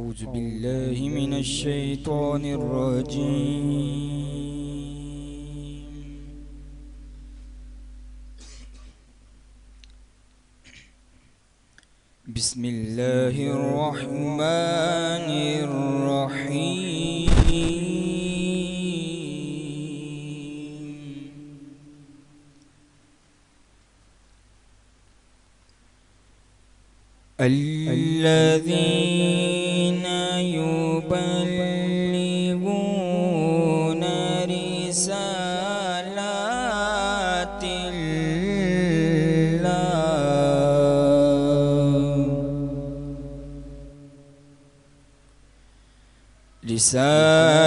أعوذ بالله من الشيطان الرجيم. بسم الله الرحمن الرحيم. الذين يبلغون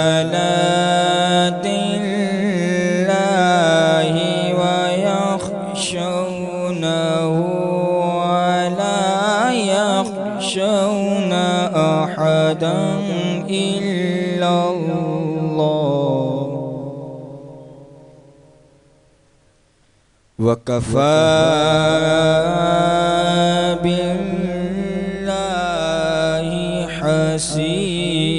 رسالات الله ويخشونه ولا يخشون أحدا إلا الله وكفى بالله حسيبا.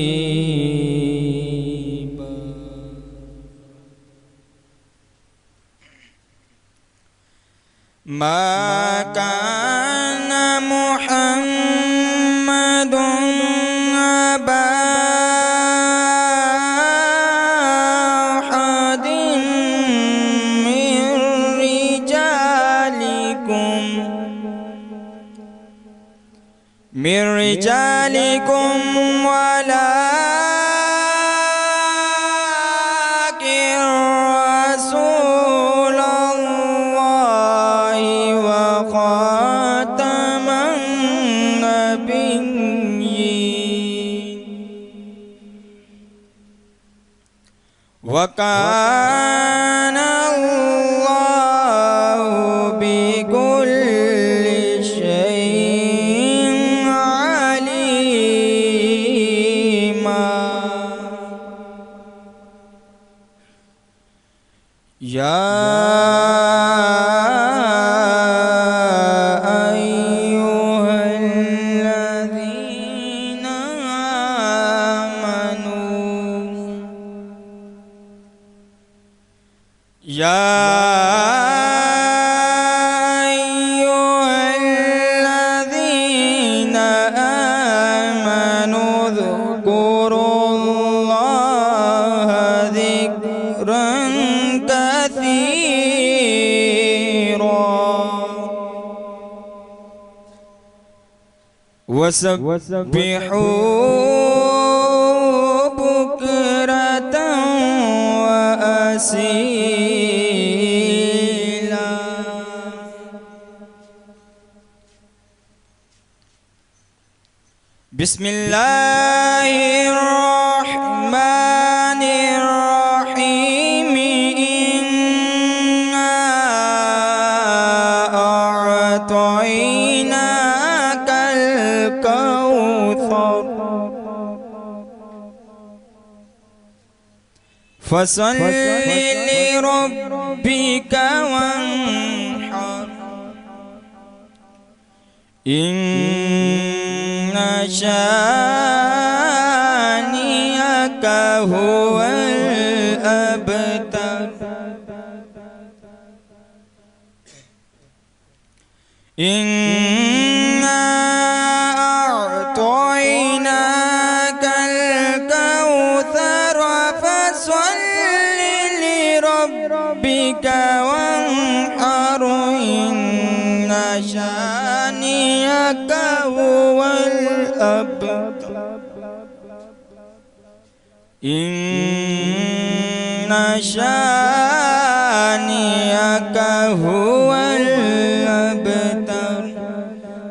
ما كان محمد أبا أحد من رجالكم ولكن رسول الله وخاتم النبيين وكان الله بكل شيء عليما. يا أيها الذين آمنوا اذكروا الله ذكرا كثيرا وسبحوا بكرة وأصيلا. بسم الله الرحمن الرحيم. إنا أعطيناك الكوثر فصل لربك وانحر إن شانئك هو الأبتر. إنا أعطيناك الكوثر فصل لربك وانحر إن شانئك هو الأبتر. إن شانئك هو الأبتر.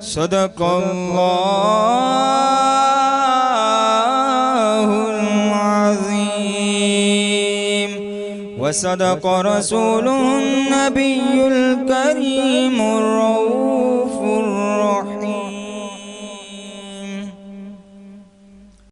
صدق الله العظيم وصدق رسوله النبي الكريم الرسول